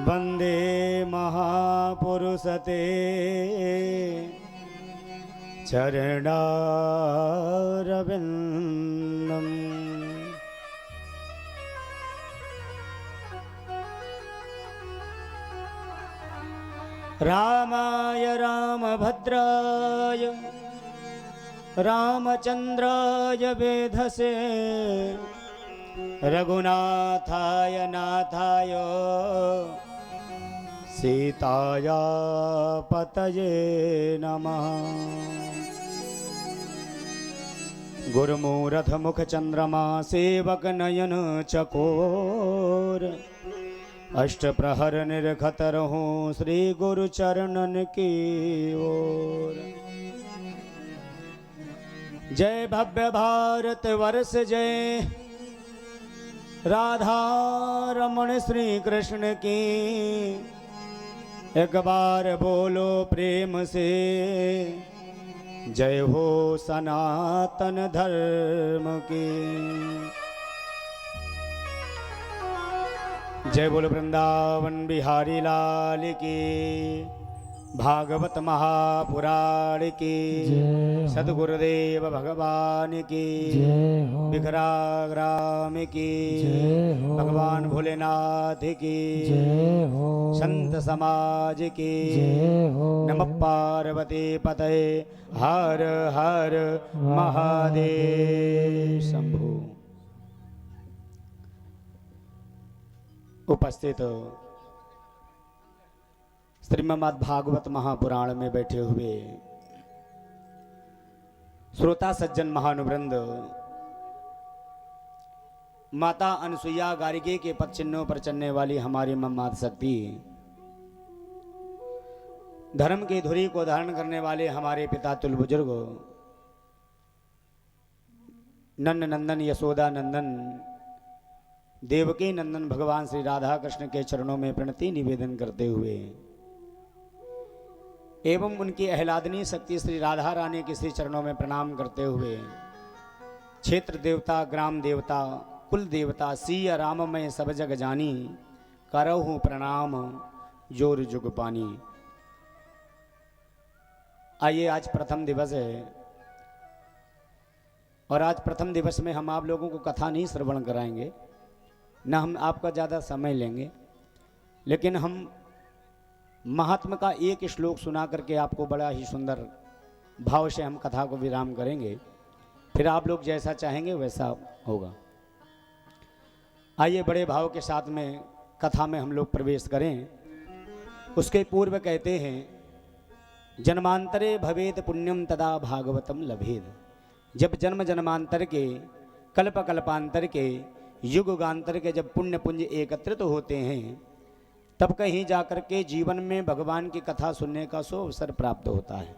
वंदे महापुरुषते चरणारविन्दम्। रामाय रामभद्राय रामचन्द्राय वेधसे रघुनाथाय नाथाय सीताया पतये नमः। गुरुमूरथ मुख चंद्रमा सेवक नयन चकोर अष्ट प्रहर निरखत रहूं श्री गुरु चरणन की ओर। जय भव्य भारत वर्ष जय राधा रमण श्री कृष्ण की। एक बार बोलो प्रेम से जय हो सनातन धर्म की। जय बोलो वृंदावन बिहारी लाल की। भागवत महापुराण की। सदगुरुदेव भगवान की। विग्राम की। भगवान भोलेनाथ की। संत समाज की। नमः पार्वती पतये हर हर महादेव शंभु। उपस्थित श्रीमद् भागवत महापुराण में बैठे हुए श्रोता सज्जन महानुवृंद, माता अनसुईया गार्गी के पद चिन्हों पर चलने वाली हमारी मम्मात शक्ति, धर्म की धुरी को धारण करने वाले हमारे पिता तुल बुजुर्ग नंद नंदन यशोदा नंदन देवकी नंदन भगवान श्री राधा कृष्ण के चरणों में प्रणति निवेदन करते हुए एवं उनकी आह्लादनीय शक्ति श्री राधा रानी के श्री चरणों में प्रणाम करते हुए क्षेत्र देवता, ग्राम देवता, कुल देवता, सिया राममय सब जग जानी, करहूँ प्रणाम जोर जुग पानी। आइए, आज प्रथम दिवस है और आज प्रथम दिवस में हम आप लोगों को कथा नहीं श्रवण कराएंगे, न हम आपका ज़्यादा समय लेंगे, लेकिन हम महात्मा का एक श्लोक सुना करके आपको बड़ा ही सुंदर भाव से हम कथा को विराम करेंगे। फिर आप लोग जैसा चाहेंगे वैसा होगा। आइए, बड़े भाव के साथ में कथा में हम लोग प्रवेश करें। उसके पूर्व कहते हैं, जन्मांतरे भवेत पुण्यम तदा भागवतम लभेद। जब जन्म जन्मांतर के, कल्प कल्पांतर के, युगांतर के जब पुण्य पुंज एकत्रित होते हैं, तब कहीं जाकर के जीवन में भगवान की कथा सुनने का सो अवसर प्राप्त होता है।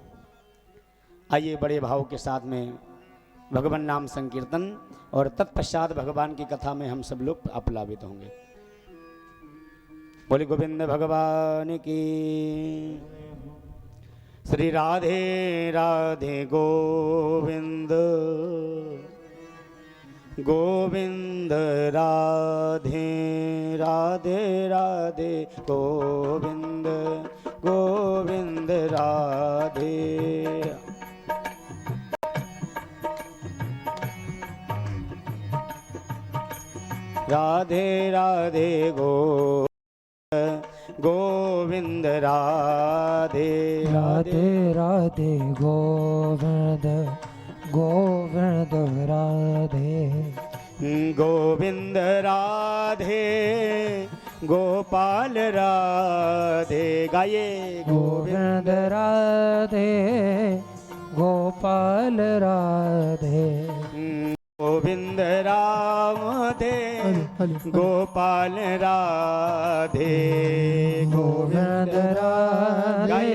आइए, बड़े भाव के साथ में भगवान नाम संकीर्तन और तत्पश्चात भगवान की कथा में हम सब लोग अपलावित होंगे। बोले गोविंद भगवान की। श्री राधे राधे गोविंद गोविंद राधे राधे राधे गोविंद गोविंद राधे। राधे राधे गोविंद राधे राधे राधे गोविंद गोविंद राधे। गोविंद राधे गोपाल राधे। गाइए, गोविंद राधे गोपाल राधे। गोविंद राधे गोपाल राधे। गोविंद राधे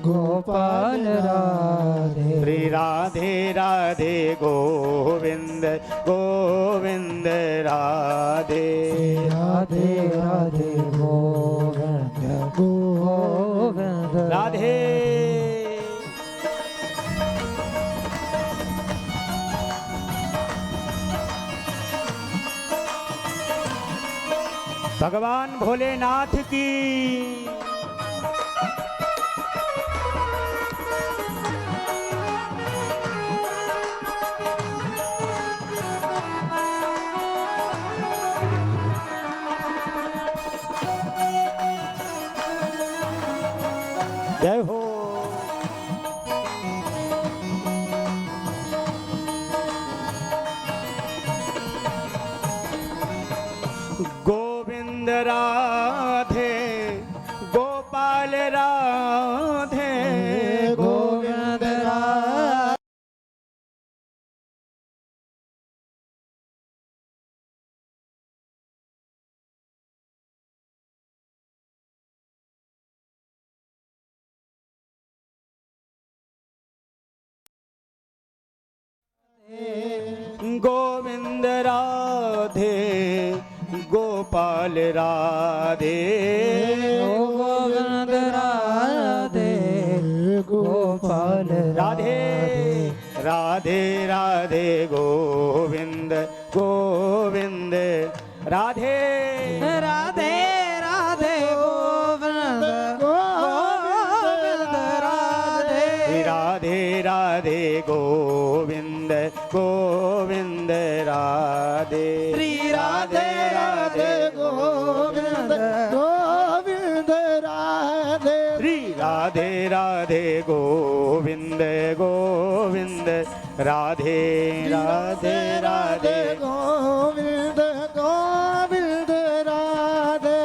गोपाल राधे। श्री राधे राधे गोविंद गोविंद राधे। राधे राधे गोविंद गोविंद राधे। भगवान भोलेनाथ की। जय हो। गोविंद राधे गोपाल राधे गोविंद राधे गोविंद राधे गोपाल राधे गोविंद राधे गोपाल राधे राधे राधे गोविंद गोविंद राधे राधे राधे गोविंद गोविंद राधे राधे राधे गोविंद गोविंद राधे श्री राधे राधे गोविंद गोविंद राधे श्री राधे राधे गोविंद गोविंद राधे राधे राधे गोविंद गोविंद राधे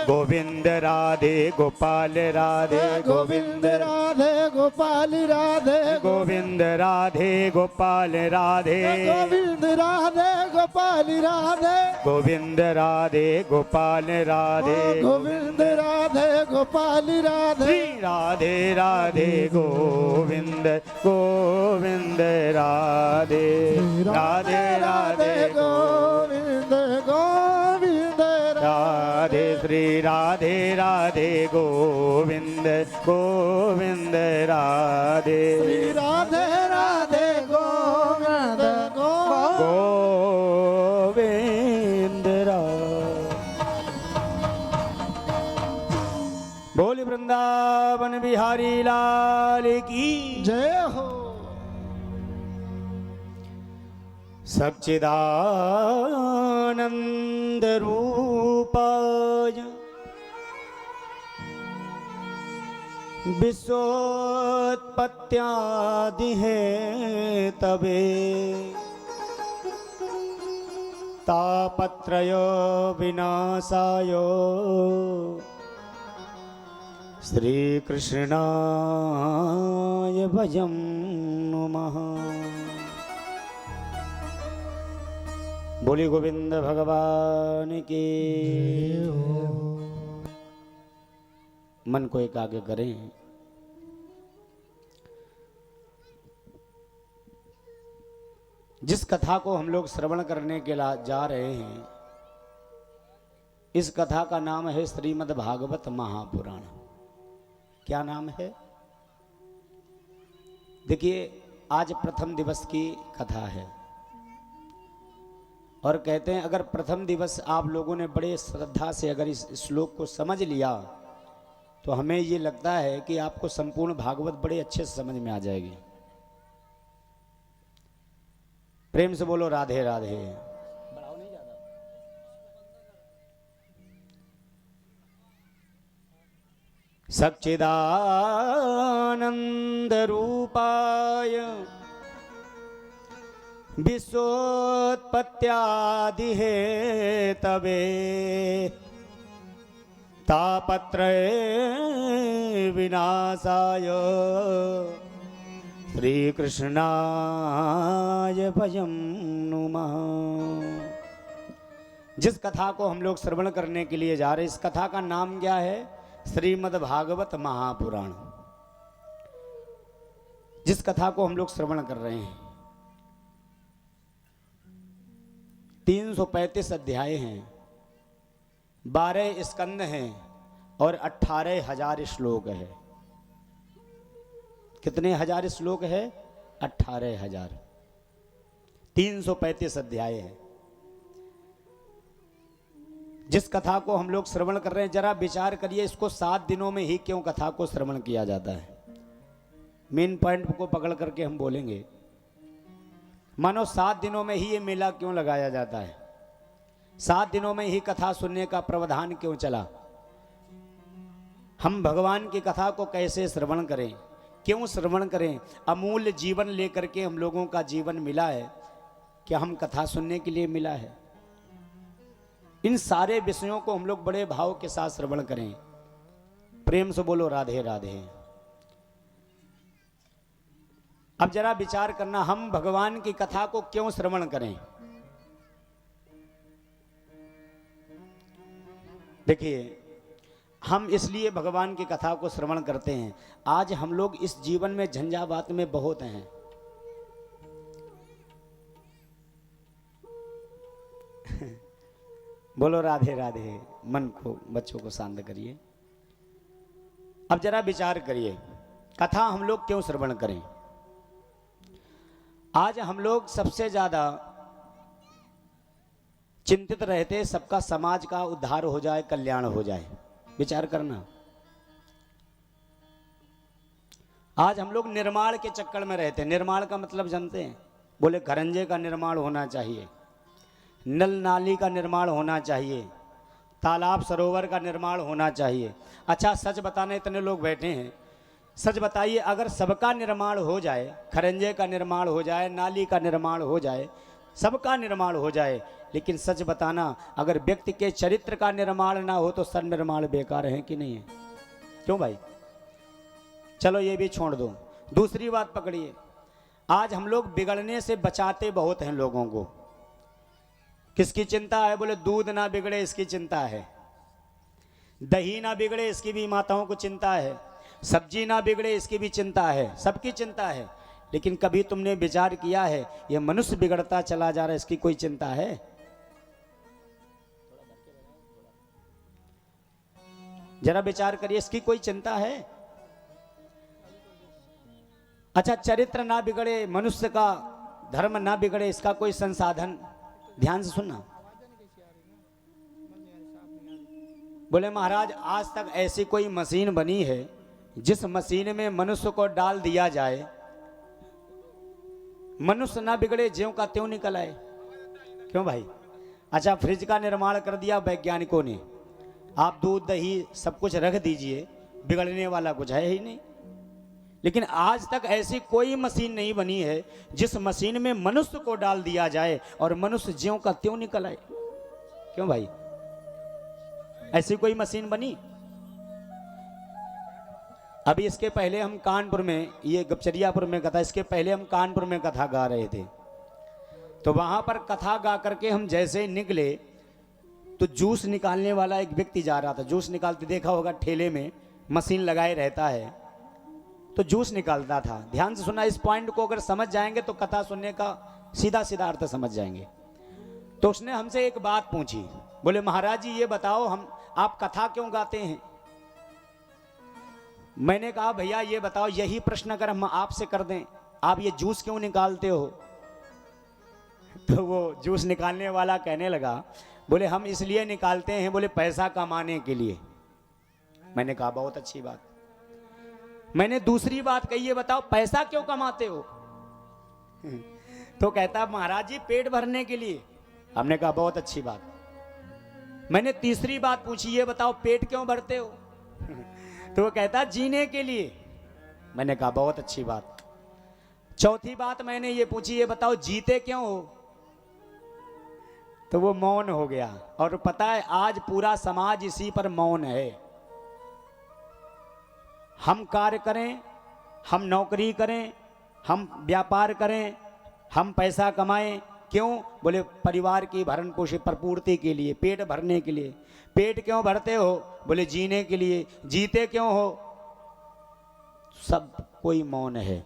गोविंद राधे गोपाल राधे गोविंद राधे गोपाल राधे गोविंद राधे गोपाल राधे गोविंद राधे गोपाल राधे गोविंद राधे गोपाल राधे गोविंद राधे गोपाल राधे श्री राधे राधे गोविंद गोविंद राधे राधे राधे गोविंद गोविंद राधे श्री राधे राधे गोविंद गोविंद राधे श्री राधे राधे गोविंद गोविंद बोल वृंदावन बिहारी लाल की जय हो सच्चिदानंद रूपाय विश्वोत्पत्त्यादि है तबे तापत्रय विनाशाय श्री कृष्णाय भजं नुमः। बोली गोविंद भगवान की। मन को एकाग्र करें। जिस कथा को हम लोग श्रवण करने के लिए जा रहे हैं, इस कथा का नाम है श्रीमद् भागवत महापुराण। क्या नाम है? देखिए, आज प्रथम दिवस की कथा है और कहते हैं अगर प्रथम दिवस आप लोगों ने बड़े श्रद्धा से अगर इस श्लोक को समझ लिया तो हमें ये लगता है कि आपको संपूर्ण भागवत बड़े अच्छे से समझ में आ जाएगी। प्रेम से बोलो राधे राधे। सच्चिदानंद रूपाय विश्वोत्पत्त्यादि है तबे तापत्रय विनाशाय श्री कृष्णाय भजं नुमः। जिस कथा को हम लोग श्रवण करने के लिए जा रहे हैं, इस कथा का नाम क्या है? श्रीमद् भागवत महापुराण। जिस कथा को हम लोग श्रवण कर रहे हैं, 335 अध्याय हैं, 12 स्कंद हैं और 18,000 श्लोक है। कितने हजार श्लोक है? 18,000। 335 अध्याय है। जिस कथा को हम लोग श्रवण कर रहे हैं, जरा विचार करिए, इसको 7 दिनों में ही क्यों कथा को श्रवण किया जाता है? मेन पॉइंट को पकड़ करके हम बोलेंगे। मानो 7 दिनों में ही ये मेला क्यों लगाया जाता है? 7 दिनों में ही कथा सुनने का प्रावधान क्यों चला? हम भगवान की कथा को कैसे श्रवण करें, क्यों श्रवण करें? अमूल्य जीवन लेकर के हम लोगों का जीवन मिला है, क्या हम कथा सुनने के लिए मिला है? इन सारे विषयों को हम लोग बड़े भाव के साथ श्रवण करें। प्रेम से बोलो राधे राधे। अब जरा विचार करना, हम भगवान की कथा को क्यों श्रवण करें? देखिए, हम इसलिए भगवान की कथा को श्रवण करते हैं, आज हम लोग इस जीवन में झंझावात में बहुत हैं। बोलो राधे राधे। मन को, बच्चों को शांत करिए। अब जरा विचार करिए, कथा हम लोग क्यों श्रवण करें? आज हम लोग सबसे ज्यादा चिंतित रहते, सबका समाज का उद्धार हो जाए, कल्याण हो जाए। विचार करना, आज हम लोग निर्माण के चक्कर में रहते हैं। निर्माण का मतलब जानते हैं? बोले खरंजे का निर्माण होना चाहिए, नल नाली का निर्माण होना चाहिए, तालाब सरोवर का निर्माण होना चाहिए। अच्छा, सच बताने इतने लोग बैठे हैं, सच बताइए, अगर सबका निर्माण हो जाए, खरंजे का निर्माण हो जाए, नाली का निर्माण हो जाए, सबका निर्माण हो जाए, लेकिन सच बताना, अगर व्यक्ति के चरित्र का निर्माण ना हो तो सब निर्माण बेकार है कि नहीं है? क्यों भाई? चलो ये भी छोड़ दो, दूसरी बात पकड़िए। आज हम लोग बिगड़ने से बचाते बहुत हैं लोगों को। किसकी चिंता है? बोले दूध ना बिगड़े इसकी चिंता है, दही ना बिगड़े इसकी भी माताओं को चिंता है, सब्जी ना बिगड़े इसकी भी चिंता है, सबकी चिंता है। लेकिन कभी तुमने विचार किया है ये मनुष्य बिगड़ता चला जा रहा है, इसकी कोई चिंता है? जरा विचार करिए, इसकी कोई चिंता है? अच्छा, चरित्र ना बिगड़े, मनुष्य का धर्म ना बिगड़े, इसका कोई संसाधन? ध्यान से सुनना। बोले महाराज, आज तक ऐसी कोई मशीन बनी है जिस मशीन में मनुष्य को डाल दिया जाए, मनुष्य ना बिगड़े, ज्यों का त्यों निकल आए? क्यों भाई? अच्छा, फ्रिज का निर्माण कर दिया वैज्ञानिकों ने, आप दूध दही सब कुछ रख दीजिए, बिगड़ने वाला कुछ है ही नहीं। लेकिन आज तक ऐसी कोई मशीन नहीं बनी है जिस मशीन में मनुष्य को डाल दिया जाए और मनुष्य ज्यों का त्यों निकल आए। क्यों भाई? ऐसी कोई मशीन बनी? अभी इसके पहले हम कानपुर में, ये गपचरियापुर में कथा, इसके पहले हम कानपुर में कथा गा रहे थे, तो वहां पर कथा गा करके हम जैसे निकले तो जूस निकालने वाला एक व्यक्ति जा रहा था। जूस निकालते देखा होगा, ठेले में मशीन लगाए रहता है, तो जूस निकालता था। ध्यान से सुना, इस पॉइंट को अगर समझ जाएंगे तो कथा सुनने का सीधा सीधा अर्थ समझ जाएंगे। तो उसने हमसे एक बात पूछी, बोले महाराज जी ये बताओ, हम आप कथा क्यों गाते हैं? मैंने कहा भैया ये बताओ, यही प्रश्न अगर हम आपसे कर दें, आप ये जूस क्यों निकालते हो? तो वो जूस निकालने वाला कहने लगा, बोले हम इसलिए निकालते हैं, बोले पैसा कमाने के लिए। मैंने कहा बहुत अच्छी बात। मैंने दूसरी बात कही, ये बताओ पैसा क्यों कमाते हो? तो कहता महाराज जी पेट भरने के लिए। हमने कहा बहुत अच्छी बात। मैंने तीसरी बात पूछी, ये बताओ पेट क्यों भरते हो? तो वो कहता जीने के लिए। मैंने कहा बहुत अच्छी बात। चौथी बात मैंने ये पूछी, ये बताओ जीते क्यों हो? तो वो मौन हो गया। और पता है आज पूरा समाज इसी पर मौन है। हम कार्य करें, हम नौकरी करें, हम व्यापार करें, हम पैसा कमाएं, क्यों? बोले परिवार की भरण पोषण प्रपूर्ति के लिए, पेट भरने के लिए। पेट क्यों भरते हो? बोले जीने के लिए। जीते क्यों हो? सब कोई मौन है।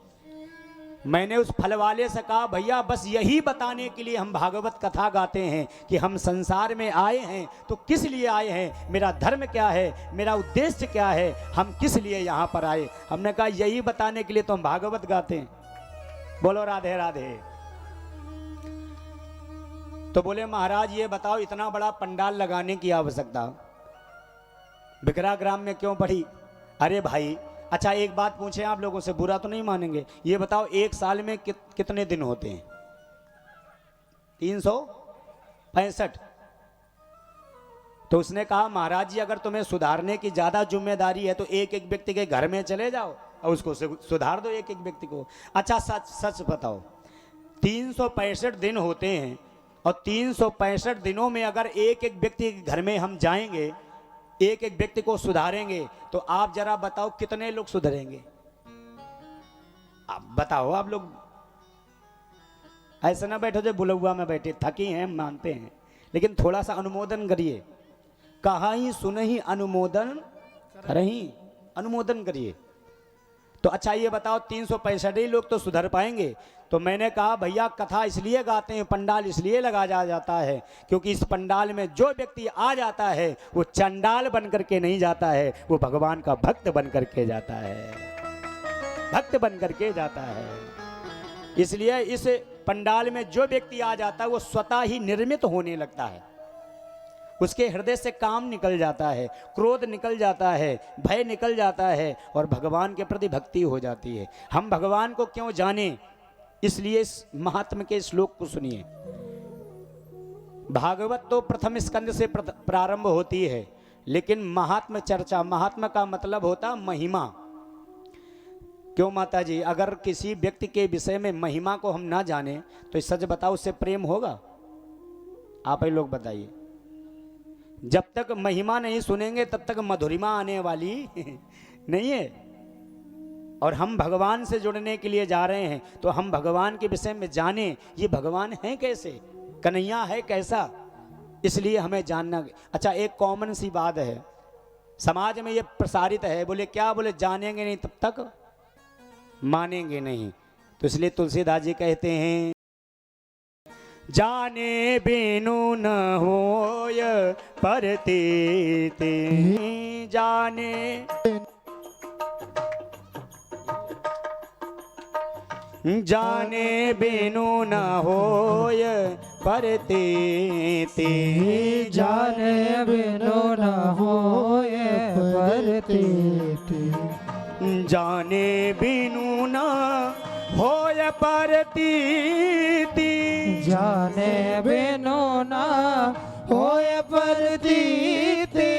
मैंने उस फल वाले से कहा भैया बस यही बताने के लिए हम भागवत कथा गाते हैं कि हम संसार में आए हैं तो किस लिए आए हैं, मेरा धर्म क्या है, मेरा उद्देश्य क्या है, हम किस लिए यहाँ पर आए। हमने कहा यही बताने के लिए तो हम भागवत गाते हैं। बोलो राधे राधे। तो बोले महाराज ये बताओ इतना बड़ा पंडाल लगाने की आवश्यकता बिकरा ग्राम में क्यों पड़ी? अरे भाई अच्छा एक बात पूछे आप लोगों से, बुरा तो नहीं मानेंगे, ये बताओ एक साल में कितने दिन होते हैं? 365। तो उसने कहा महाराज जी अगर तुम्हें सुधारने की ज्यादा जिम्मेदारी है तो एक एक व्यक्ति के घर में चले जाओ और उसको सुधार दो एक एक व्यक्ति को। अच्छा सच सच बताओ 365 दिन होते हैं और 365 दिनों में अगर एक एक व्यक्ति के घर में हम जाएंगे एक एक व्यक्ति को सुधारेंगे तो आप जरा बताओ कितने लोग सुधरेंगे? आप बताओ। आप लोग ऐसे ना बैठो जो बुलौआ में बैठे, थकी हैं मानते हैं, लेकिन थोड़ा सा अनुमोदन करिए। कहा ही सुनही अनुमोदन करही, अनुमोदन करिए। तो अच्छा ये बताओ 365 ही लोग तो सुधर पाएंगे? तो मैंने कहा भैया कथा इसलिए गाते हैं, पंडाल इसलिए लगाया जाता है क्योंकि इस पंडाल में जो व्यक्ति आ जाता है वो चंडाल बन करके नहीं जाता है, वो भगवान का भक्त बन करके जाता है, भक्त बन करके जाता है। इसलिए इस पंडाल में जो व्यक्ति आ जाता है वो स्वतः ही निर्मित होने लगता है, उसके हृदय से काम निकल जाता है, क्रोध निकल जाता है, भय निकल जाता है और भगवान के प्रति भक्ति हो जाती है। हम भगवान को क्यों जाने, इसलिए इस महात्म के श्लोक को सुनिए। भागवत तो प्रथम स्कंद से प्रारंभ होती है, लेकिन महात्म चर्चा, महात्मा का मतलब होता महिमा। क्यों माता जी? अगर किसी व्यक्ति के विषय में महिमा को हम ना जाने तो सच बताओ उससे प्रेम होगा? आप ही लोग बताइए। जब तक महिमा नहीं सुनेंगे तब तक मधुरिमा आने वाली नहीं है। और हम भगवान से जुड़ने के लिए जा रहे हैं तो हम भगवान के विषय में जाने ये भगवान है कैसे, कन्हैया है कैसा, इसलिए हमें जानना। अच्छा एक कॉमन सी बात है समाज में ये प्रसारित है, बोले क्या? बोले जानेंगे नहीं तब तक मानेंगे नहीं। तो इसलिए तुलसीदास जी कहते हैं जाने बिनु न होय परतीति, जाने जाने बिनु न होय परतीति, जाने बिनु न होय परतीति, जाने बिनु न होय परतीति, जाने बिनु न होय परतीति,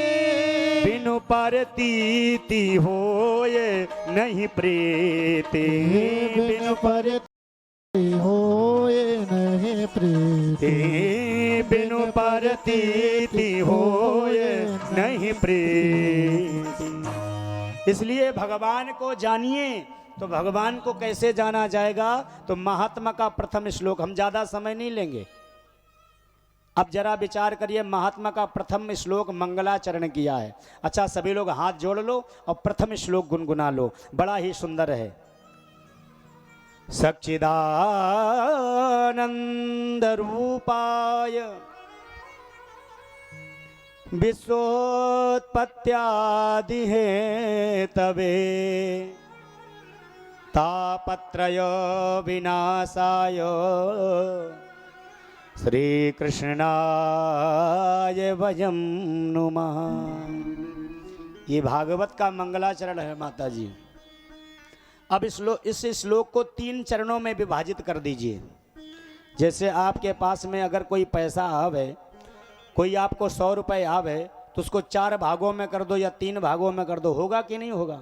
बिनु परतीति होय नहीं प्रीति, बिनु परतीति होय नहीं प्रीति, बिनु परतीति होय नहीं प्रीति। इसलिए भगवान को जानिए। तो भगवान को कैसे जाना जाएगा? तो महात्मा का प्रथम श्लोक, हम ज्यादा समय नहीं लेंगे। अब जरा विचार करिए, महात्मा का प्रथम श्लोक मंगलाचरण किया है। अच्छा सभी लोग हाथ जोड़ लो और प्रथम श्लोक गुनगुना लो, बड़ा ही सुंदर है। सच्चिदानंद रूपाय विश्वोत्पत्त्यादि हेतवे तापत्रय विनाशाय श्री कृष्णाय वयं नुमः। ये भागवत का मंगलाचरण है माता जी। अब इस श्लोक को 3 चरणों में विभाजित कर दीजिए। जैसे आपके पास में अगर कोई पैसा आवे, कोई आपको 100 रुपये आवे तो उसको 4 भागों में कर दो या 3 भागों में कर दो, होगा कि नहीं होगा?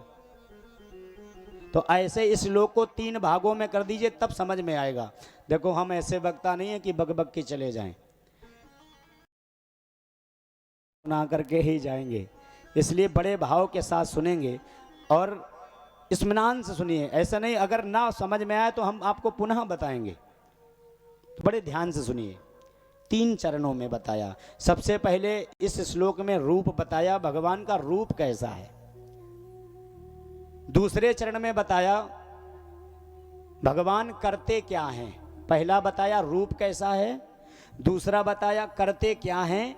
तो ऐसे इस श्लोक को 3 भागों में कर दीजिए, तब समझ में आएगा। देखो हम ऐसे वक्ता नहीं है कि बक बक के चले जाएं, ना करके ही जाएंगे। इसलिए बड़े भाव के साथ सुनेंगे और इत्मीनान से सुनिए। ऐसा नहीं अगर ना समझ में आए तो हम आपको पुनः बताएंगे, तो बड़े ध्यान से सुनिए। 3 चरणों में बताया। सबसे पहले इस श्लोक में रूप बताया, भगवान का रूप कैसा है। दूसरे चरण में बताया भगवान करते क्या हैं। पहला बताया रूप कैसा है, दूसरा बताया करते क्या हैं,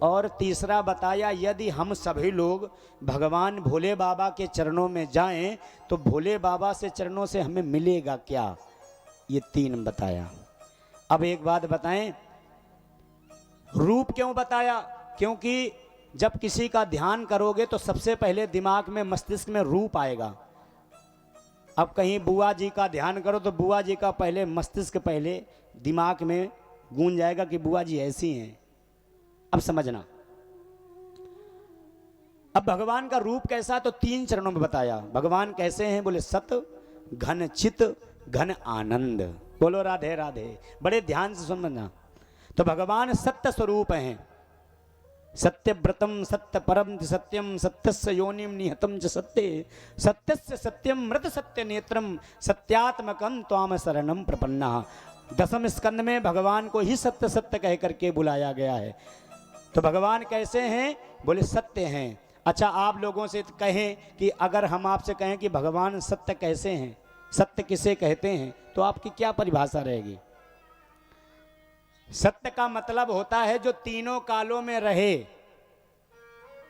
और तीसरा बताया यदि हम सभी लोग भगवान भोले बाबा के चरणों में जाएं तो भोले बाबा से चरणों से हमें मिलेगा क्या। ये 3 बताया। अब एक बात बताएं, रूप क्यों बताया? क्योंकि जब किसी का ध्यान करोगे तो सबसे पहले दिमाग में, मस्तिष्क में रूप आएगा। अब कहीं बुआ जी का ध्यान करो तो बुआ जी का पहले मस्तिष्क, पहले दिमाग में गूंज जाएगा कि बुआ जी ऐसी हैं। अब समझना, अब भगवान का रूप कैसा, तो 3 चरणों में बताया। भगवान कैसे हैं? बोले सत घन चित घन आनंद। बोलो राधे राधे। बड़े ध्यान से समझना। तो भगवान सत्य स्वरूप हैं। सत्य व्रतम सत्य परम सत्यम सत्यस्य योनिम निहतम च सत्य सत्यस्य सत्यम मृत सत्य नेत्रम सत्यात्मकम त्वाम शरणम प्रपन्ना। 10वें स्कंद में भगवान को ही सत्य सत्य कह करके बुलाया गया है। तो भगवान कैसे हैं? बोले सत्य हैं। अच्छा, आप लोगों से कहें कि अगर हम आपसे कहें कि भगवान सत्य कैसे हैं, सत्य किसे कहते हैं, तो आपकी क्या परिभाषा रहेगी? सत्य का मतलब होता है जो तीनों कालों में रहे,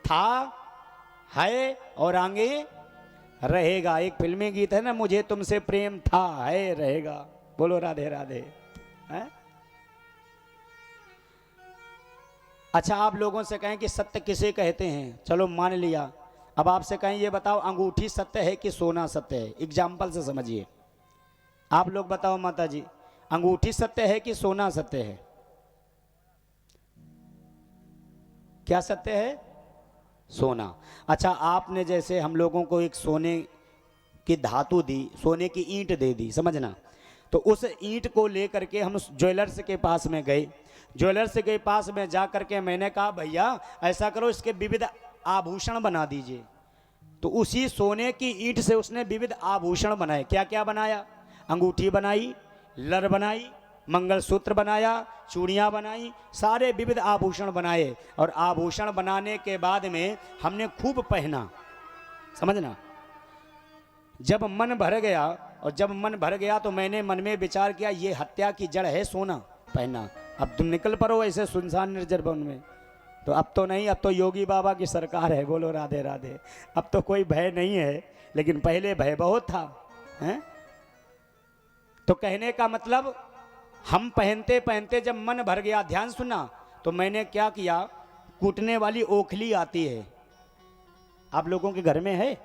था, है और आगे रहेगा। एक फिल्मी गीत है ना, मुझे तुमसे प्रेम था, है, रहेगा। बोलो राधे राधे। है? अच्छा, आप लोगों से कहें कि सत्य किसे कहते हैं, चलो मान लिया। अब आपसे कहें ये बताओ, अंगूठी सत्य है कि सोना सत्य है? एग्जाम्पल से समझिए। आप लोग बताओ माता जी, अंगूठी सत्य है कि सोना सत्य है? क्या सत्य है? सोना। अच्छा, आपने जैसे हम लोगों को एक सोने की धातु दी, सोने की ईंट दे दी, समझना। तो उस ईंट को लेकर के हम ज्वेलर्स के पास में गए। ज्वेलर्स के पास में जा करके मैंने कहा, भैया ऐसा करो, इसके विविध आभूषण बना दीजिए। तो उसी सोने की ईंट से उसने विविध आभूषण बनाए। क्या क्या बनाया? अंगूठी बनाई, लर बनाई, मंगलसूत्र बनाया, चूड़ियाँ बनाई, सारे विविध आभूषण बनाए। और आभूषण बनाने के बाद में हमने खूब पहना, समझना। जब मन भर गया, और जब मन भर गया तो मैंने मन में विचार किया, ये हत्या की जड़ है सोना पहना। अब तुम निकल पड़ो ऐसे सुनसान निर्जर वन में। तो अब तो नहीं, अब तो योगी बाबा की सरकार है। बोलो राधे राधे। अब तो कोई भय नहीं है, लेकिन पहले भय बहुत था, हैं? तो कहने का मतलब, हम पहनते पहनते जब मन भर गया, ध्यान सुनना, तो मैंने क्या किया, कूटने वाली ओखली आती है, आप लोगों के घर में है?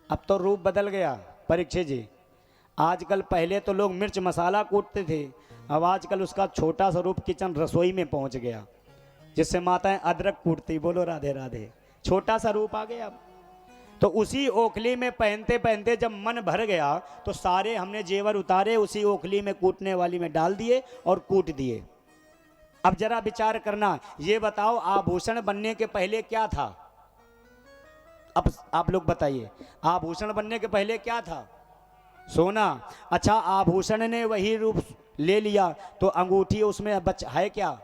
अब तो रूप बदल गया परीक्षित जी। आजकल, पहले तो लोग मिर्च मसाला कूटते थे, अब आजकल उसका छोटा सा रूप किचन रसोई में पहुंच गया, जिससे माताएं अदरक कूटती। बोलो राधे राधे। छोटा सा रूप आ गया अब। तो उसी ओखली में पहनते पहनते जब मन भर गया तो सारे हमने जेवर उतारे, उसी ओखली में कूटने वाली में डाल दिए और कूट दिए। अब जरा विचार करना, ये बताओ आभूषण बनने के पहले क्या था? अब आप लोग बताइए, आभूषण बनने के पहले क्या था? सोना। अच्छा, आभूषण ने वही रूप ले लिया तो अंगूठी उसमें है क्या?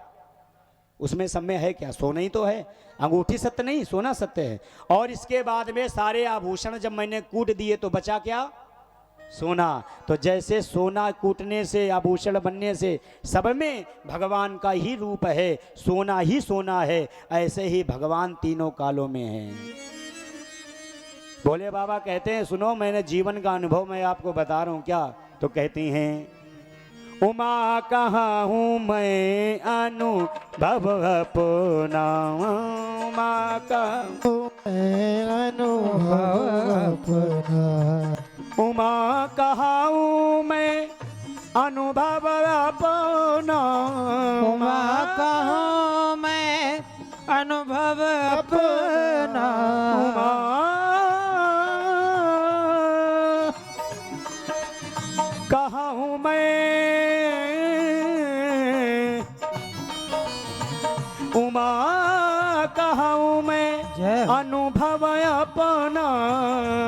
उसमें सब में है क्या? सोना ही तो है। अंगूठी सत्य नहीं, सोना सत्य है। और इसके बाद में सारे आभूषण जब मैंने कूट दिए तो बचा क्या? सोना। तो जैसे सोना कूटने से, आभूषण बनने से सब में भगवान का ही रूप है, सोना ही सोना है, ऐसे ही भगवान तीनों कालों में है। भोले बाबा कहते हैं, सुनो, मैंने जीवन का अनुभव मैं आपको बता रहा हूं। क्या? तो कहती हैं, उमा कहाँ हूँ मैं अनुभव अपना, उमा कहाँ अनुभव अपना, उमा कहाँ हूँ मैं अनुभव अपना, उमा कहाँ मैं अनुभव अपना, कहाँ हूँ मैं उमा, कहाँ हूँ मैं अनुभव अपना,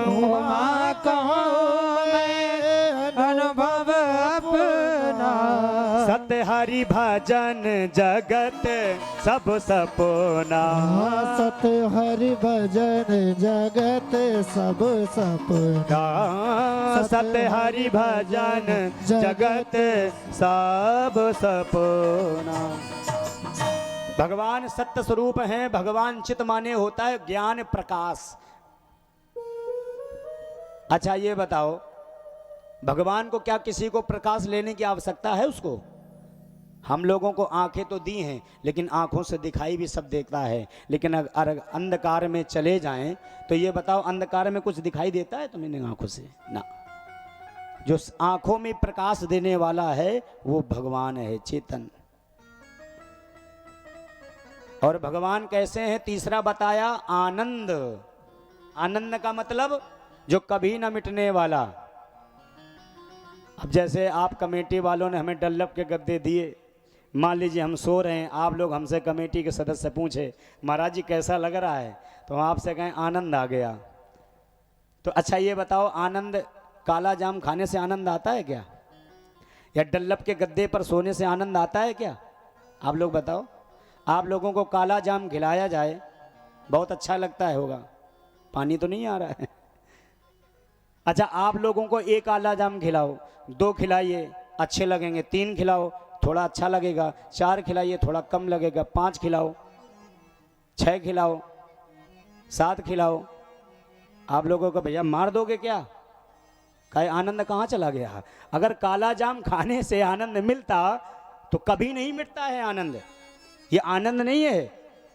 उमा कहाँ मैं अनुभव अपना, सत्य हरि भजन जगत सब सपना, सत हरि भजन जगत सब सपना, सत्य हरि भजन जगत सब सपना। भगवान सत्य स्वरूप हैं। भगवान चित माने होता है ज्ञान प्रकाश। अच्छा, ये बताओ, भगवान को क्या किसी को प्रकाश लेने की आवश्यकता है? उसको हम लोगों को आंखें तो दी हैं, लेकिन आंखों से दिखाई भी सब देखता है, लेकिन अगर अंधकार में चले जाएं तो ये बताओ अंधकार में कुछ दिखाई देता है तुम्हें आंखों से? ना। जो आंखों में प्रकाश देने वाला है वो भगवान है, चेतन। और भगवान कैसे हैं? तीसरा बताया आनंद। आनंद का मतलब जो कभी ना मिटने वाला। अब जैसे आप कमेटी वालों ने हमें डल्लप के गद्दे दिए, मान लीजिए हम सो रहे हैं, आप लोग हमसे कमेटी के सदस्य पूछे महाराज जी कैसा लग रहा है, तो हम आपसे कहें आनंद आ गया। तो अच्छा ये बताओ, आनंद काला जाम खाने से आनंद आता है क्या? या डल्लप के गद्दे पर सोने से आनंद आता है क्या? आप लोग बताओ। आप लोगों को काला जाम खिलाया जाए, बहुत अच्छा लगता है होगा, पानी तो नहीं आ रहा है। अच्छा आप लोगों को एक काला जाम खिलाओ, 2 खिलाइए अच्छे लगेंगे, 3 खिलाओ थोड़ा अच्छा लगेगा, 4 खिलाइए थोड़ा कम लगेगा, 5 खिलाओ, 6 खिलाओ, 7 खिलाओ। आप लोगों को भैया मार दोगे क्या? कहे आनंद कहाँ चला गया? अगर काला जाम खाने से आनंद मिलता तो कभी नहीं मिटता है आनंद। ये आनंद नहीं है,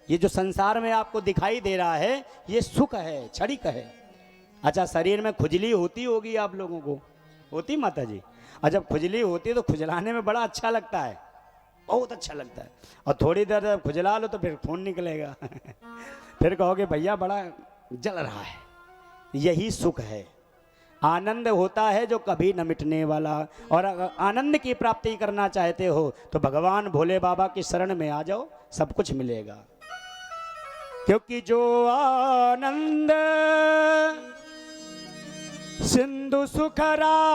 ये जो संसार में आपको दिखाई दे रहा है ये सुख है, क्षणिक है। अच्छा शरीर में खुजली होती होगी आप लोगों को, होती माता जी? और जब खुजली होती है तो खुजलाने में बड़ा अच्छा लगता है, बहुत अच्छा लगता है। और थोड़ी देर जब खुजला लो तो फिर खून निकलेगा फिर कहोगे भैया बड़ा जल रहा है। यही सुख है, आनंद होता है जो कभी न मिटने वाला। और अगर आनंद की प्राप्ति करना चाहते हो तो भगवान भोले बाबा की शरण में आ जाओ, सब कुछ मिलेगा। क्योंकि जो आनंद सिंधु सुख राशि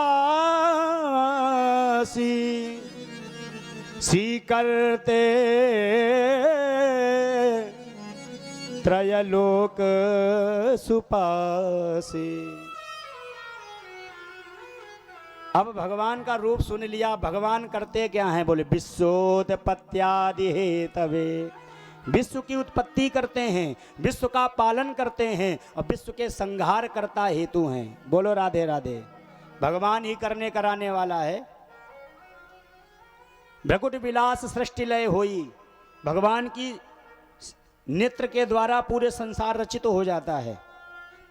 सी करते त्रयलोक सुपासी। अब भगवान का रूप सुन लिया, भगवान करते क्या हैं? बोले विश्वोत्पत्त्यादि हेतवे, विश्व की उत्पत्ति करते हैं, विश्व का पालन करते हैं और विश्व के संहार करता हेतु हैं। बोलो राधे राधे। भगवान ही करने कराने वाला है। भ्रकुट विलास सृष्टि लय होई, भगवान की नेत्र के द्वारा पूरे संसार रचित हो जाता है,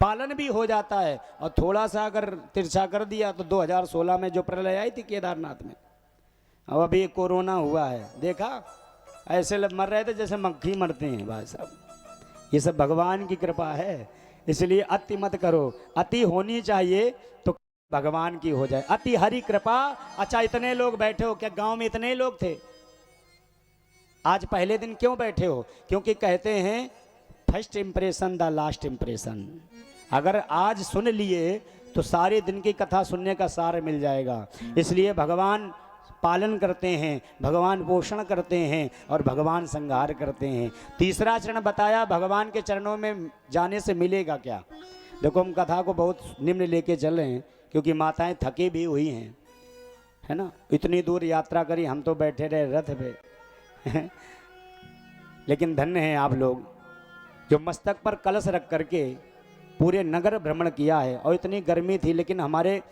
पालन भी हो जाता है। और थोड़ा सा अगर तिरछा कर दिया तो 2016 में जो प्रलय आई थी केदारनाथ में, अब अभी कोरोना हुआ है, देखा ऐसे मर रहे थे जैसे मक्खी मरते हैं भाई साहब। ये सब भगवान की कृपा है, इसलिए अति मत करो। अति होनी चाहिए तो भगवान की हो जाए, अति हरि कृपा। अच्छा इतने लोग बैठे हो, क्या गांव में इतने लोग थे? आज पहले दिन क्यों बैठे हो? क्योंकि कहते हैं first impression the last impression. अगर आज सुन लिए तो सारे दिन की कथा सुनने का सार मिल जाएगा। इसलिए भगवान पालन करते हैं, भगवान पोषण करते हैं और भगवान संहार करते हैं। तीसरा चरण बताया, भगवान के चरणों में जाने से मिलेगा क्या? देखो हम कथा को बहुत निम्न लेके चल रहे हैं क्योंकि माताएं थकी भी हुई हैं, है ना। इतनी दूर यात्रा करी, हम तो बैठे रहे रथ पे लेकिन धन्य हैं आप लोग जो मस्तक पर कलश रख करके पूरे नगर भ्रमण किया है। और इतनी गर्मी थी, लेकिन हमारे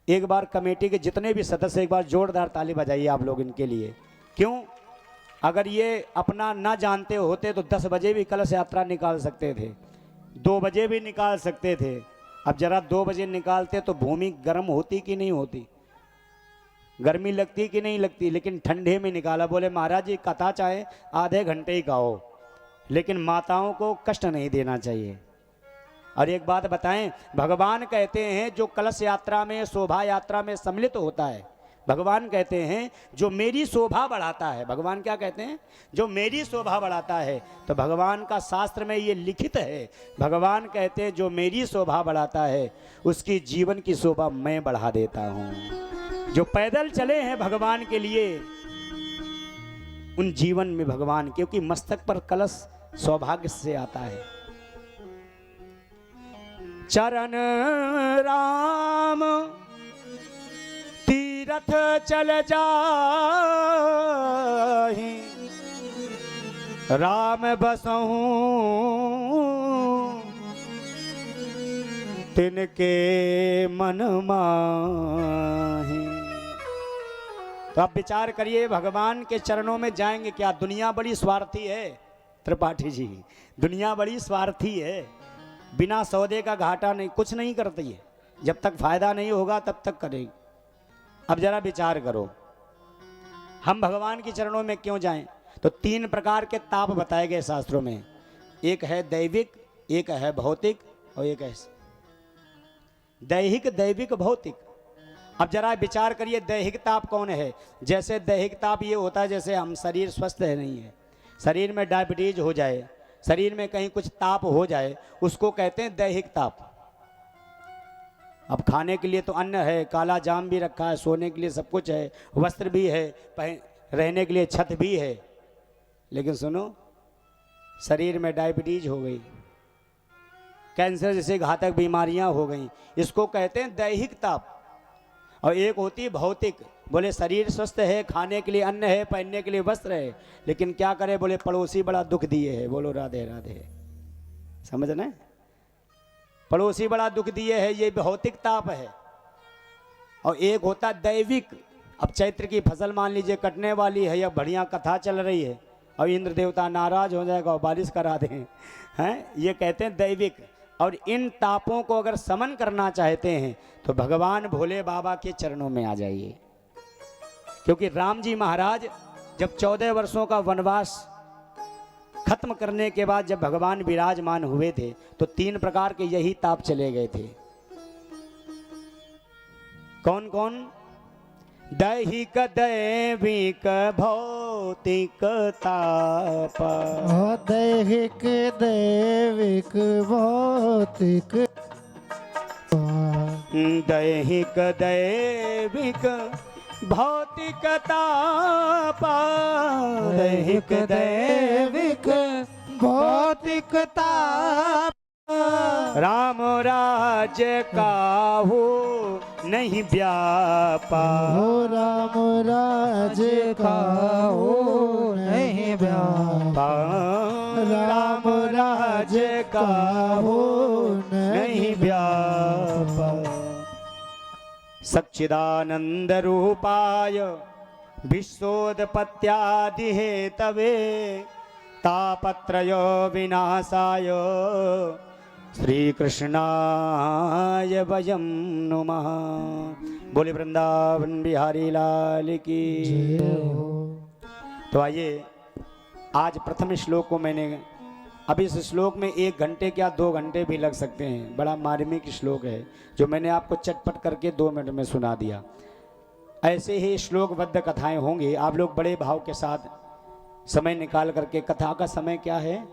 एक बार कमेटी के जितने भी सदस्य एक बार जोरदार ताली बजाइए आप लोग इनके लिए। क्यों? अगर ये अपना ना जानते होते तो 10 बजे भी कलश यात्रा निकाल सकते थे, 2 बजे भी निकाल सकते थे। अब जरा 2 बजे निकालते तो भूमि गर्म होती कि नहीं होती, गर्मी लगती कि नहीं लगती, लेकिन ठंडे में निकाला। बोले महाराज जी कथा चाहे आधे घंटे ही गाओ, लेकिन माताओं को कष्ट नहीं देना चाहिए। और एक बात बताएं, भगवान कहते हैं जो कलश यात्रा में, शोभा यात्रा में सम्मिलित होता है, भगवान कहते हैं जो मेरी शोभा बढ़ाता है। भगवान क्या कहते हैं? जो मेरी शोभा बढ़ाता है। तो भगवान का शास्त्र में ये लिखित है, भगवान कहते हैं जो मेरी शोभा बढ़ाता है उसकी जीवन की शोभा मैं बढ़ा देता हूँ। जो पैदल चले हैं भगवान के लिए, उन जीवन में भगवान, क्योंकि मस्तक पर कलश सौभाग्य से आता है। चरण राम तीरथ चल जाहि, राम बसहूं तिनके मन माहि। तो आप विचार करिए, भगवान के चरणों में जाएंगे क्या? दुनिया बड़ी स्वार्थी है त्रिपाठी जी, दुनिया बड़ी स्वार्थी है, बिना सौदे का घाटा नहीं, कुछ नहीं करती है, जब तक फायदा नहीं होगा तब तक करेगी। अब जरा विचार करो, हम भगवान के चरणों में क्यों जाएं? तो 3 प्रकार के ताप बताए गए शास्त्रों में, एक है दैविक, एक है भौतिक और एक है दैहिक, दैविक, भौतिक। अब जरा विचार करिए, दैहिक ताप कौन है? जैसे दैहिक ताप ये होता है जैसे हम शरीर स्वस्थ है नहीं है, शरीर में डायबिटीज हो जाए, शरीर में कहीं कुछ ताप हो जाए, उसको कहते हैं दैहिक ताप। अब खाने के लिए तो अन्न है, काला जाम भी रखा है, सोने के लिए सब कुछ है, वस्त्र भी है, रहने के लिए छत भी है, लेकिन सुनो, शरीर में डायबिटीज हो गई, कैंसर जैसे घातक बीमारियां हो गई, इसको कहते हैं दैहिक ताप। और एक होती है भौतिक, बोले शरीर स्वस्थ है, खाने के लिए अन्न है, पहनने के लिए वस्त्र है, लेकिन क्या करे, बोले पड़ोसी बड़ा दुख दिए है, बोलो राधे राधे, समझ रहे? पड़ोसी बड़ा दुख दिए है, ये भौतिक ताप है। और एक होता दैविक, अब चैत्र की फसल मान लीजिए कटने वाली है, या बढ़िया कथा चल रही है और इंद्र देवता नाराज हो जाएगा और बारिश करा दें, हैं, ये कहते हैं दैविक। और इन तापों को अगर समन करना चाहते हैं तो भगवान भोले बाबा के चरणों में आ जाइए, क्योंकि राम जी महाराज जब 14 वर्षों का वनवास खत्म करने के बाद जब भगवान विराजमान हुए थे तो 3 प्रकार के यही ताप चले गए थे। कौन कौन? दैहिक, दैविक, भौतिक ताप। दैहिक, दैविक, भौतिक, दैहिक, दैविक, भौतिक ताप। दैहिक, दैविक, भौतिक ताप। राम राज्य काहू नहीं व्यापा, हो राम राज्य का हो नहीं व्यापा, राम राज्य का हो नहीं व्यापा। सच्चिदानंद रूपाय विश्वोत्पत्त्यादि हेतवे तापत्रय विनाशाय श्री कृष्णाय वयं नुमः। बोले वृंदावन बिहारी लाल की। तो आइए, आज प्रथम श्लोक को मैंने, अब इस श्लोक में 1 घंटे क्या 2 घंटे भी लग सकते हैं, बड़ा मार्मिक श्लोक है जो मैंने आपको चटपट करके 2 मिनट में सुना दिया। ऐसे ही श्लोकबद्ध कथाएं होंगी, आप लोग बड़े भाव के साथ समय निकाल करके, कथा का समय क्या है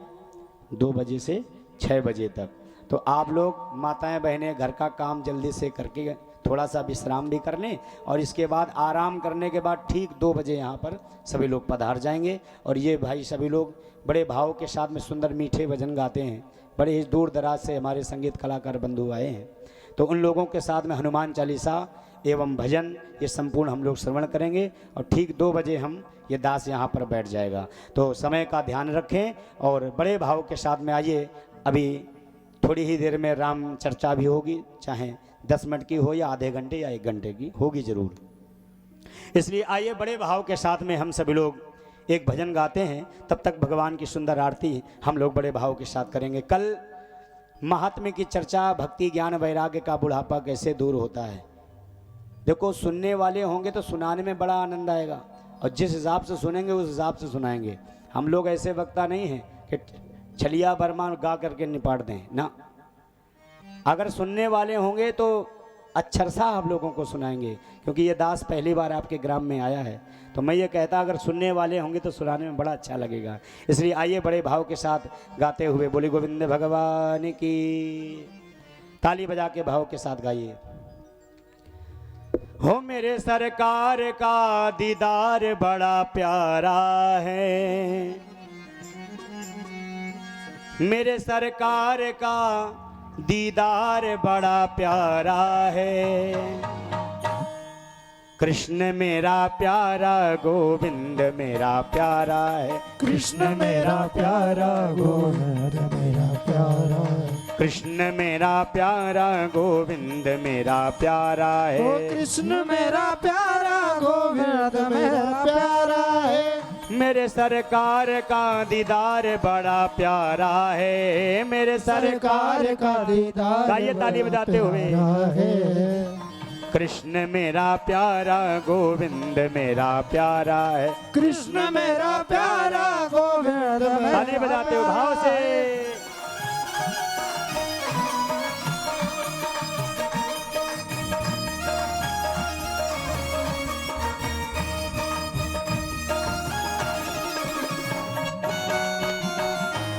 2 बजे से 6 बजे तक, तो आप लोग माताएं बहनें घर का काम जल्दी से करके थोड़ा सा विश्राम भी कर लें, और इसके बाद आराम करने के बाद ठीक 2 बजे यहाँ पर सभी लोग पधार जाएंगे। और ये भाई सभी लोग बड़े भाव के साथ में सुंदर मीठे भजन गाते हैं, बड़े ही दूर दराज से हमारे संगीत कलाकार बंधु आए हैं, तो उन लोगों के साथ में हनुमान चालीसा एवं भजन ये संपूर्ण हम लोग श्रवण करेंगे, और ठीक 2 बजे हम ये दास यहाँ पर बैठ जाएगा। तो समय का ध्यान रखें और बड़े भाव के साथ में आइए। अभी थोड़ी ही देर में राम चर्चा भी होगी, चाहे 10 मिनट की हो या आधे घंटे या 1 घंटे की, होगी जरूर। इसलिए आइए बड़े भाव के साथ में हम सभी लोग एक भजन गाते हैं, तब तक भगवान की सुंदर आरती हम लोग बड़े भाव के साथ करेंगे। कल महात्म्य की चर्चा, भक्ति ज्ञान वैराग्य का बुढ़ापा कैसे दूर होता है। देखो, सुनने वाले होंगे तो सुनाने में बड़ा आनंद आएगा, और जिस हिसाब से सुनेंगे उस हिसाब से सुनाएंगे। हम लोग ऐसे वक्ता नहीं हैं कि छलिया बरमान गा करके निपाट दें ना। अगर सुनने वाले होंगे तो अक्षरशः आप लोगों को सुनाएंगे, क्योंकि ये दास पहली बार आपके ग्राम में आया है। तो मैं ये कहता, अगर सुनने वाले होंगे तो सुनाने में बड़ा अच्छा लगेगा। इसलिए आइए बड़े भाव के साथ गाते हुए बोले गोविंद भगवान की। ताली बजा के भाव के साथ गाइए। हो मेरे सरकार का दीदार बड़ा प्यारा है, मेरे सरकार का दीदार बड़ा प्यारा है। कृष्ण मेरा प्यारा गोविंद मेरा प्यारा है, कृष्ण मेरा प्यारा गोविंद मेरा प्यारा है, कृष्ण मेरा प्यारा गोविंद मेरा प्यारा है। ओ कृष्ण मेरा प्यारा गोविंद मेरा प्यारा है। मेरे सरकार का दीदार बड़ा प्यारा है। मेरे सरकार का दीदार गाइए ताली बजाते हुए। कृष्ण मेरा प्यारा गोविंद मेरा प्यारा है। कृष्ण मेरा प्यारा गोविंद ताली बजाते हुए भाव से।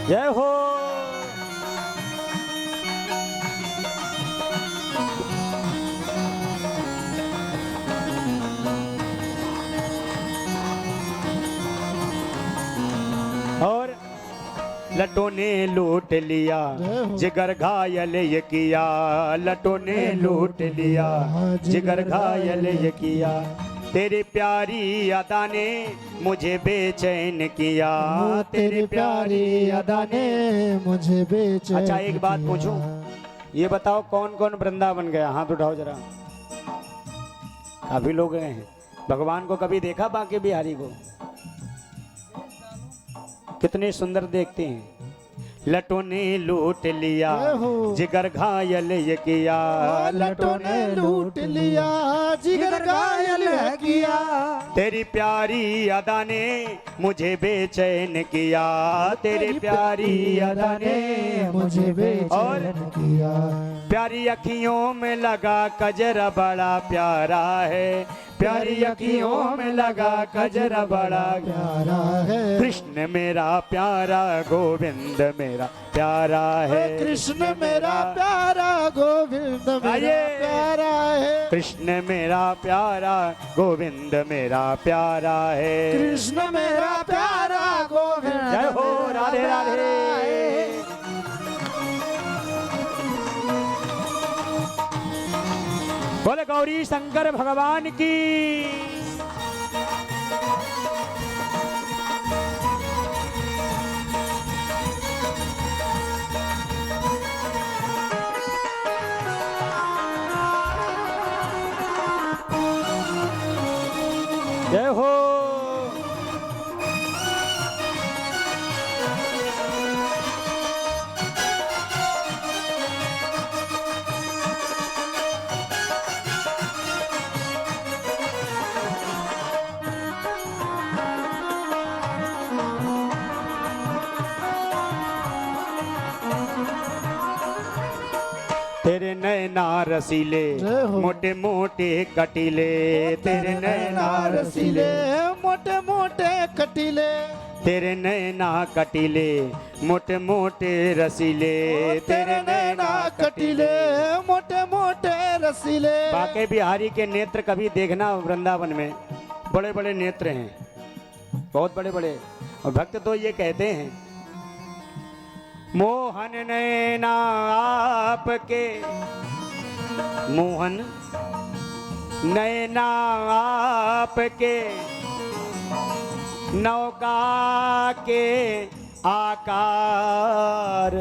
जय हो। और लटों ने लूट लिया जिगर घायल ये किया। लटों ने लूट लिया जिगर घायल ये किया। तेरी प्यारी अदा ने मुझे बेचैन किया। तेरी प्यारी अदा ने मुझे बेचैन। अच्छा एक बात पूछूं, ये बताओ कौन कौन वृंदावन गया? हाथ उठाओ जरा। काफी लोग गए हैं। भगवान को कभी देखा बांके बिहारी को? कितने सुंदर देखते हैं। लटों ने लूट लिया जिगर घायल ये किया। लटों ने लूट लिया जिगर घायल किया। तेरी प्यारी अदा ने मुझे बेचैन किया। तेरी प्यारी अदा ने मुझे बेचैन किया। प्यारी अखियों में लगा कजरा बड़ा प्यारा है। प्यारी अखियों में लगा कजरा बड़ा प्यारा है। कृष्ण मेरा प्यारा गोविंद मेरा प्यारा है। कृष्ण मेरा प्यारा गोविंद मेरा प्यारा है। कृष्ण मेरा प्यारा गोविंद मेरा प्यारा है। कृष्ण मेरा प्यारा गोविंद। जय हो राधे राधे। बोले गौरी शंकर भगवान की। जय हो। तेरे नैना रसीले मोटे मोटे कटीले। तेरे नैना रसीले मोटे मोटे कटीले। तेरे नैना कटीले मोटे मोटे रसीले। तेरे नैना कटीले मोटे मोटे रसीले। बांके बिहारी के नेत्र कभी देखना वृंदावन में। बड़े बड़े नेत्र हैं, बहुत बड़े बड़े। और भक्त तो ये कहते हैं मोहन नैना आपके। मोहन नैना आपके नौका के आकार।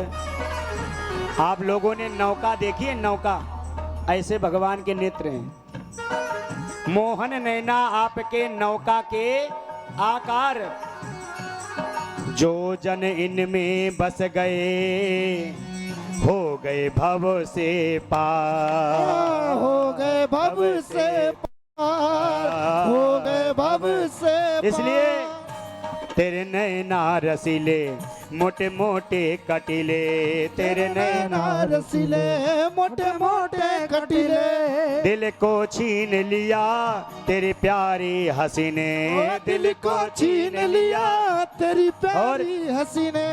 आप लोगों ने नौका देखी है? नौका ऐसे भगवान के नेत्र हैं। मोहन नैना आपके नौका के आकार। जो जन इनमें बस गए हो गए भव से पार। हो गए भव से पार। हो गए भव से पार। इसलिए तेरे नैना रसीले मोटे मोटे कटीले। तेरे नैना रसीले मोटे मोटे कटीले। दिल को छीन लिया तेरी प्यारी हंसी ने। दिल को छीन लिया तेरी प्यारी हंसी ने।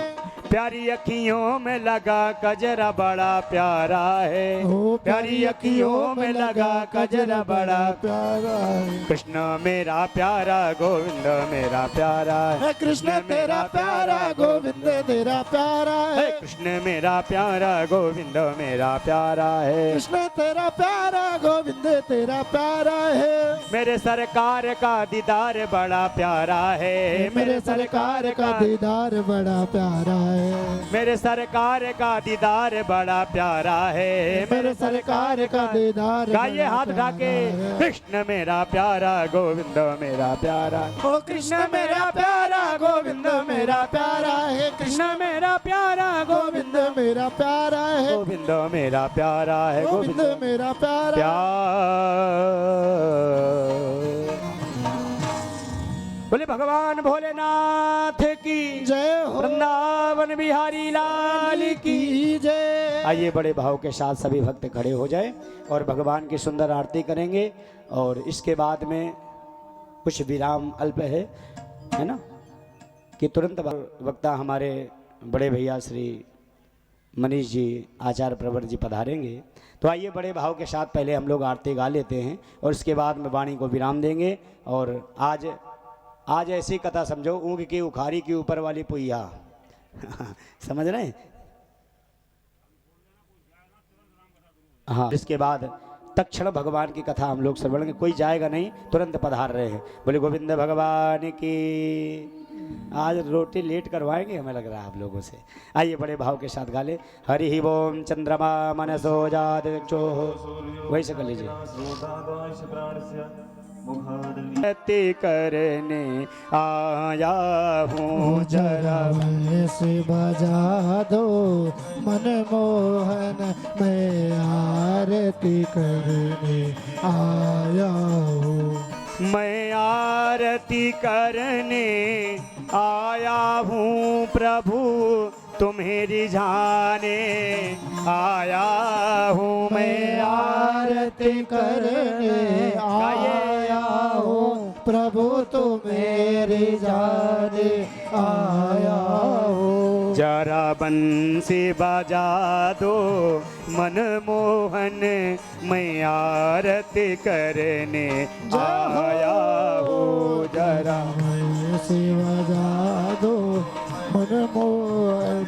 प्यारी अखियों में लगा कजरा बड़ा प्यारा है। प्यारी अखियों में लगा कजरा बड़ा प्यारा है। कृष्ण मेरा प्यारा गोविंद मेरा प्यारा है। कृष्ण तेरा प्यारा गोविंद तेरा प्यारा है। कृष्ण मेरा प्यारा गोविंद मेरा प्यारा है। कृष्ण तेरा प्यारा गोविंद तेरा प्यारा है। मेरे सरकार का दीदार बड़ा प्यारा है। मेरे सरकार का दीदार बड़ा प्यारा है। है, मेरे सरकार का दीदार बड़ा प्यारा है, मेरे सरकार का दीदार गाइए हाथ बड़ा उठा के, प्यारा है। कृष्ण मेरा प्यारा गोविंद मेरा प्यारा, ओ कृष्ण मेरा प्यारा गोविंद मेरा प्यारा है, कृष्ण मेरा प्यारा गोविंद मेरा प्यारा है, गोविंद मेरा प्यारा है, गोविंद मेरा प्यारा बोले भगवान भोलेनाथ की जय हो, वृंदावन बिहारी लाल की। की जय। आइए बड़े भाव के साथ सभी भक्त खड़े हो जाएं और भगवान की सुंदर आरती करेंगे। और इसके बाद में कुछ विराम अल्प है ना, कि तुरंत वक्ता हमारे बड़े भैया श्री मनीष जी आचार्य प्रवर जी पधारेंगे। तो आइए बड़े भाव के साथ पहले हम लोग आरती गा लेते हैं और इसके बाद में वाणी को विराम देंगे। और आज ऐसी कथा समझो, ऊँग की उखाड़ी के ऊपर वाली पुइया समझ रहे हैं। हाँ, इसके बाद तक्षण भगवान की कथा हम लोग श्रवण, कोई जाएगा नहीं, तुरंत पधार रहे हैं। बोले गोविंद भगवान की। आज रोटी लेट करवाएंगे हमें लग रहा है आप लोगों से। आइए बड़े भाव के साथ गाले, हरि ही ओम चंद्रमा मनसो जात चो, वही से कर लीजिए। करने आया हूँ जरा, वैसे बजा दो मनमोहन, मैं आरती करने आया हूँ, मैं आरती करने आया हूँ प्रभु, तुम्हें रिझाने आया हूँ, मैं आरती करने आया हूँ प्रभु, तुम्हें रिझाने आया हूँ। जरा बंसी बजा दो मनमोहन, मैं आरती करने आया हूँ, जरा बंसी बजा दो मनमोहन,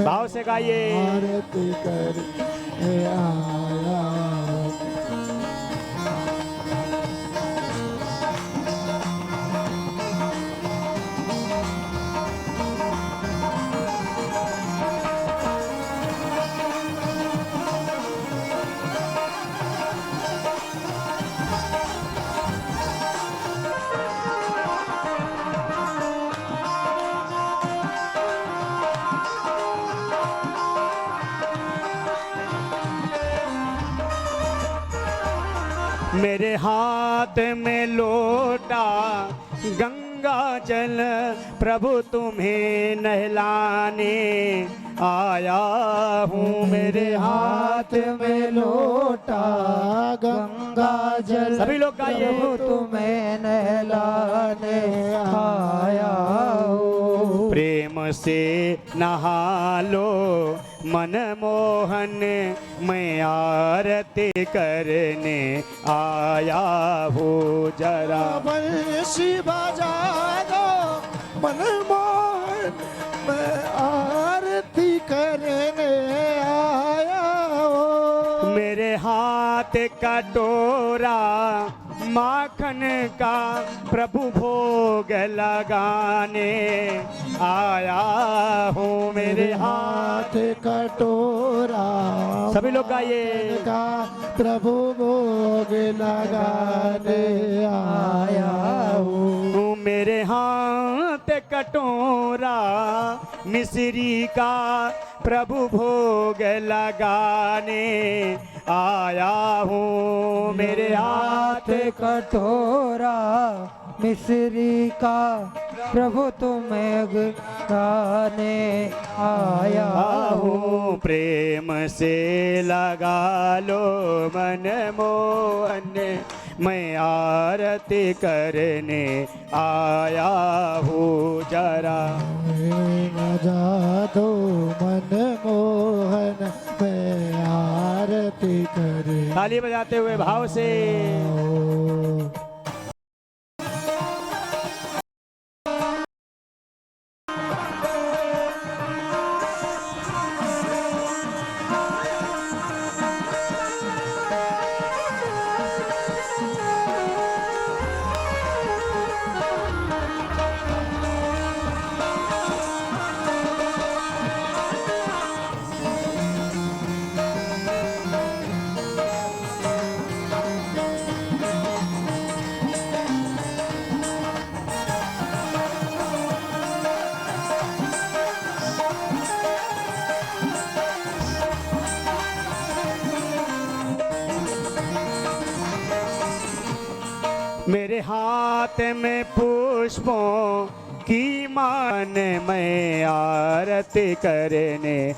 भाव से गाइए। आरती करने आया हूँ। मेरे हाथ में लोटा गंगा जल, प्रभु तुम्हें नहलाने आया हूँ, मेरे हाथ में लोटा गंगा जल, सभी लोग गाइए। प्रभु तुम्हें नहलाने आया हूँ। प्रेम से नहा लो मनमोहन, मैं आरती करने आया हूँ, जरा बंसी बजा दो मनमोहन, मैं आरती करने आया हूँ। मेरे हाथ कटोरा माखन का, प्रभु भोग लगाने आया हूँ, मेरे हाथ कटोरा सभी लोग गाइए। का, प्रभु भोग लगाने आया हूँ। मेरे हाथ कटोरा मिश्री का, प्रभु भोग लगाने आया हूँ, मेरे हाथ कटोरा मिश्री का, प्रभु तुम्हें गाने आया हूँ। प्रेम से लगा लो मनमोहन, मैं आरती करने आया हूँ, जरा बजा दो मनमोहन, मैं आरती करे। ताली बजाते हुए भाव से। मेरे हाथ में पुष्पों की मान मैं आरती करने